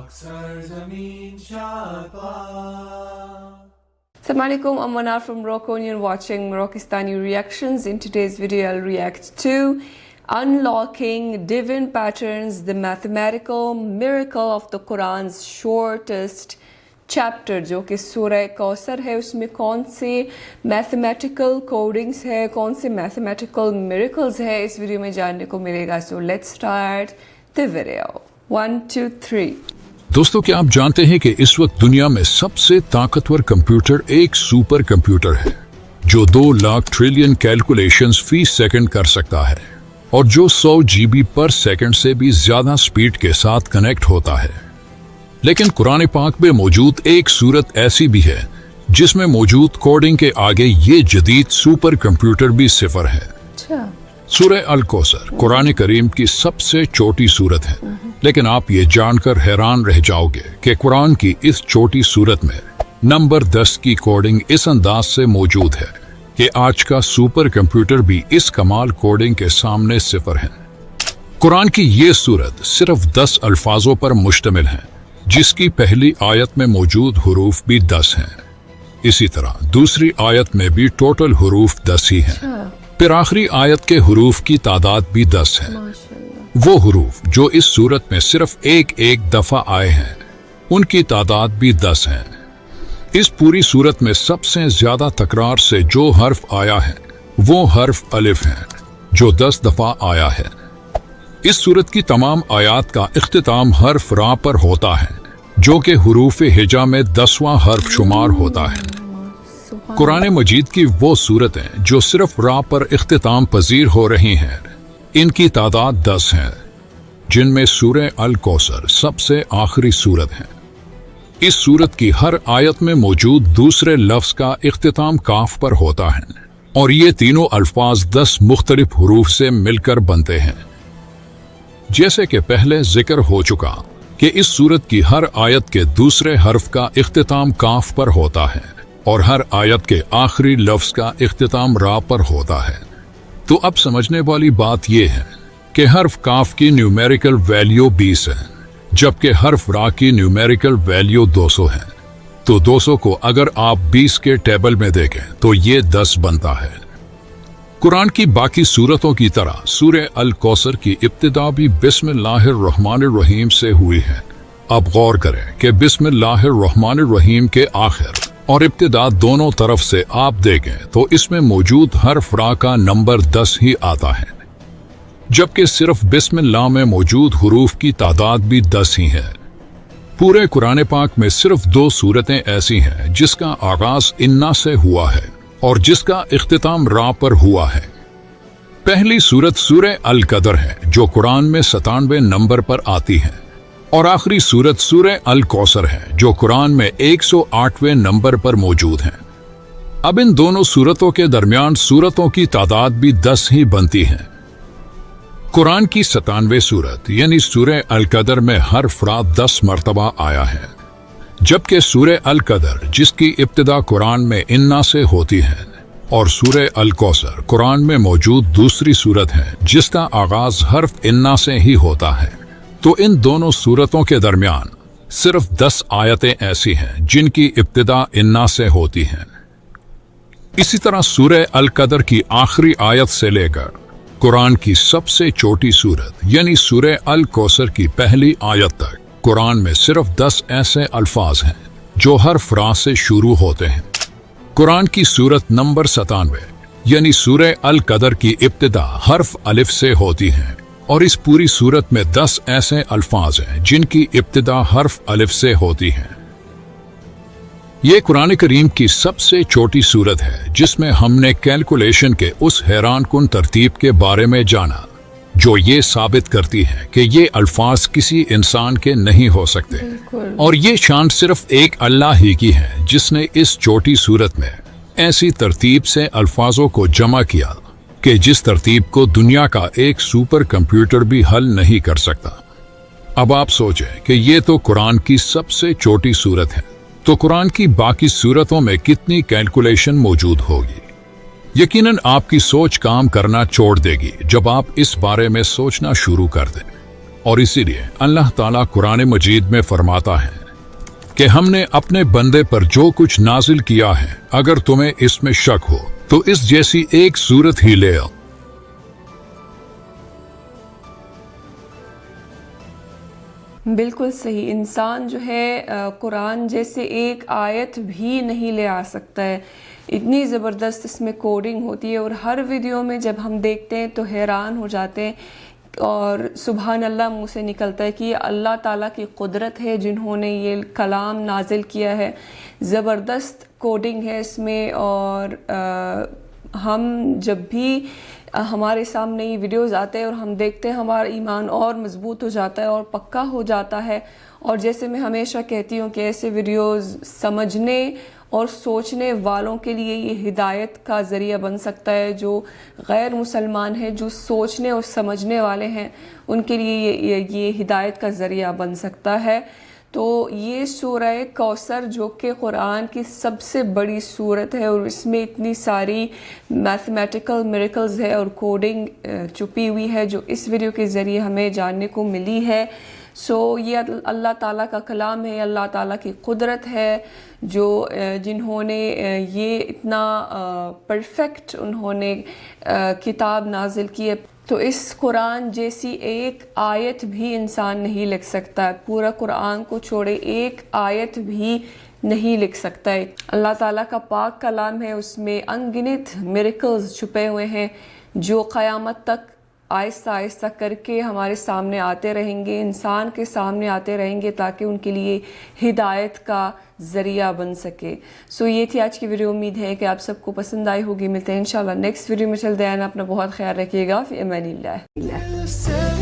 Assalamu alaikum, I'm Manar from Morocco and you're watching Moroccistani Reactions. In today's video I'll react to Unlocking Divine Patterns, the Mathematical Miracle of the Quran's Shortest Chapter, जो कि सूरह कौसर है. उसमें कौन से mathematical codings है, कौन से मैथमेटिकल मिरेकल्स है, इस वीडियो में जानने को मिलेगा. So let's start the video. 1 2 3. दोस्तों, क्या आप जानते हैं कि इस वक्त दुनिया में सबसे ताकतवर कंप्यूटर एक सुपर कंप्यूटर है जो 2 लाख ट्रिलियन कैलकुलेशंस फी सेकंड कर सकता है और जो 100 GB पर सेकंड से भी ज्यादा स्पीड के साथ कनेक्ट होता है. लेकिन कुरान पाक में मौजूद एक सूरत ऐसी भी है जिसमें मौजूद कोडिंग के आगे ये जदीद सुपर कंप्यूटर भी सिफर है. सूरह अल कौसर कुरान करीम की सबसे छोटी सूरत है, लेकिन आप ये जानकर हैरान रह जाओगे कि कुरान की इस छोटी सूरत में नंबर 10 की कोडिंग इस अंदाज से मौजूद है कि आज का सुपर कंप्यूटर भी इस कमाल कोडिंग के सामने सिफर है. कुरान की ये सूरत सिर्फ 10 अल्फाजों पर मुश्तमिल है, जिसकी पहली आयत में मौजूद हुरूफ भी 10 हैं. इसी तरह दूसरी आयत में भी टोटल हुरूफ 10 ही हैं. फिर आखिरी आयत के हुरूफ की तादाद भी 10 है. वो हुरूफ जो इस सूरत में सिर्फ एक दफा आए हैं उनकी तादाद भी 10 है. इस पूरी सूरत में सबसे ज्यादा तकरार से जो हर्फ आया है वो हर्फ अलिफ है जो 10 दफा आया है. इस सूरत की तमाम आयात का इख्तिताम हर्फ रा पर होता है जो कि हुरूफ हिजा में 10वां हर्फ शुमार होता है. कुरान मजीद की वो सूरतें जो सिर्फ रा पर इख्तिताम पजीर हो रही हैं, इनकी तादाद 10 है, जिनमें सूरह अल कौसर सबसे आखिरी सूरत है. इस सूरत की हर आयत में मौजूद दूसरे लफ्ज का इख्तिताम काफ पर होता है और ये तीनों अल्फाज 10 मुख्तलिफ हुरूफ से मिलकर बनते हैं. जैसे कि पहले जिक्र हो चुका कि इस सूरत की हर आयत के दूसरे हर्फ का इख्तिताम काफ पर होता है और हर आयत के आखिरी लफ्ज का इख्तिताम रा पर होता है. तो अब समझने वाली बात यह है कि हर्फ काफ की न्यूमेरिकल वैल्यू 20 है, जबकि हर्फ रा की न्यूमेरिकल वैल्यू 200 है. तो 200 को अगर आप 20 के टेबल में देखें तो ये 10 बनता है. कुरान की बाकी सूरतों की तरह सूरह अल कौसर की इब्तिदा भी बिस्मिल्लाहिर्रहमानिर्रहीम से हुई है. अब गौर करें कि बिस्मिल्लाहिर्रहमानिर्रहीम के आखिर और इब्तिदा दोनों तरफ से आप देखें तो इसमें मौजूद हर्फ रा का नंबर 10 ही आता है, जबकि सिर्फ बिस्मिल्लाह में मौजूद हुरूफ की तादाद भी 10 ही है. पूरे कुरान पाक में सिर्फ 2 सूरतें ऐसी हैं जिसका आगाज इन्ना से हुआ है और जिसका इख्तिताम रा पर हुआ है. पहली सूरत सूरह अल कदर है जो कुरान में 97 नंबर पर आती है और आखिरी सूरत सूरह अल कौसर है जो कुरान में 108वें नंबर पर मौजूद है. अब इन दोनों सूरतों के दरमियान सूरतों की तादाद भी 10 ही बनती है. कुरान की 97वें सूरत यानी सूरह अल कदर में हर्फ रा 10 मरतबा आया है, जबकि सूरह अल कदर जिसकी इब्तिदा कुरान में इन्ना से होती है और सूरह अल कौसर कुरान में मौजूद दूसरी सूरत है जिसका आगाज हर्फ इन्ना से ही होता है. तो इन दोनों सूरतों के दरमियान सिर्फ 10 आयतें ऐसी हैं जिनकी इब्तिदा इन्ना से होती हैं. इसी तरह सूरह अल कदर की आखिरी आयत से लेकर कुरान की सबसे छोटी सूरत यानी सूरह अल कौसर की पहली आयत तक कुरान में सिर्फ 10 ऐसे अल्फाज हैं जो हर्फ रा से शुरू होते हैं. कुरान की सूरत नंबर 97 यानी सूरह अल कदर की इब्तिदा हर्फ अलिफ से होती है और इस पूरी सूरत में 10 ऐसे अल्फाज हैं जिनकी इब्तिदा हर्फ अलिफ से होती है. ये कुरान करीम की सबसे छोटी सूरत है जिसमें हमने कैलकुलेशन के उस हैरानकुन तरतीब के बारे में जाना जो ये साबित करती है कि ये अल्फाज किसी इंसान के नहीं हो सकते और ये शान सिर्फ एक अल्लाह ही की है जिसने इस छोटी सूरत में ऐसी तरतीब से अल्फाजों को जमा किया कि जिस तरतीब को दुनिया का एक सुपर कंप्यूटर भी हल नहीं कर सकता. अब आप सोचें कि ये तो कुरान की सबसे छोटी सूरत है, तो कुरान की बाकी सूरतों में कितनी कैलकुलेशन मौजूद होगी. यकीनन आपकी सोच काम करना छोड़ देगी जब आप इस बारे में सोचना शुरू कर दें और इसीलिए अल्लाह ताला कुरान मजीद में फरमाता है कि हमने अपने बंदे पर जो कुछ नाजिल किया है, अगर तुम्हें इसमें शक हो तो इस जैसी एक सूरत ही ले आओ। बिल्कुल सही। इंसान जो है कुरान जैसे एक आयत भी नहीं ले आ सकता है, इतनी ज़बरदस्त इसमें कोडिंग होती है। और हर वीडियो में जब हम देखते हैं तो हैरान हो जाते हैं और सुबहान अल्लाह मुँह से निकलता है कि ये अल्लाह ताला की कुदरत है जिन्होंने ये कलाम नाजिल किया है। ज़बरदस्त कोडिंग है इसमें। और हम जब भी हमारे सामने ये वीडियोज़ आते हैं और हम देखते हैं, हमारा ईमान और मजबूत हो जाता है और पक्का हो जाता है। और जैसे मैं हमेशा कहती हूँ कि ऐसे वीडियोज़ समझने और सोचने वालों के लिए ये हिदायत का ज़रिया बन सकता है। जो गैर मुसलमान हैं, जो सोचने और समझने वाले हैं, उनके लिए ये हिदायत का ज़रिया बन सकता है। तो ये सूरह कौसर जो कि कुरान की सबसे बड़ी सूरत है और इसमें इतनी सारी मैथमेटिकल मिरेकल्स है और कोडिंग छुपी हुई है जो इस वीडियो के ज़रिए हमें जानने को मिली है। सो ये अल्लाह ताला का कलाम है, अल्लाह ताला की कुदरत है जो जिन्होंने ये इतना परफेक्ट उन्होंने किताब नाजिल की है। तो इस कुरान जैसी एक आयत भी इंसान नहीं लिख सकता, पूरा कुरान को छोड़े एक आयत भी नहीं लिख सकता है। अल्लाह ताला का पाक कलाम है, उसमें अनगिनत मिरेकल्स छुपे हुए हैं जो क़यामत तक आहिस्ता आहिस्ता करके हमारे सामने आते रहेंगे, इंसान के सामने आते रहेंगे ताकि उनके लिए हिदायत का ज़रिया बन सके। सो ये थी आज की वीडियो। उम्मीद है कि आप सबको पसंद आई होगी। मिलते हैं इंशाल्लाह नेक्स्ट वीडियो में। चल दें, अपना बहुत ख्याल रखिएगा। फ़ी अमानिल्लाह।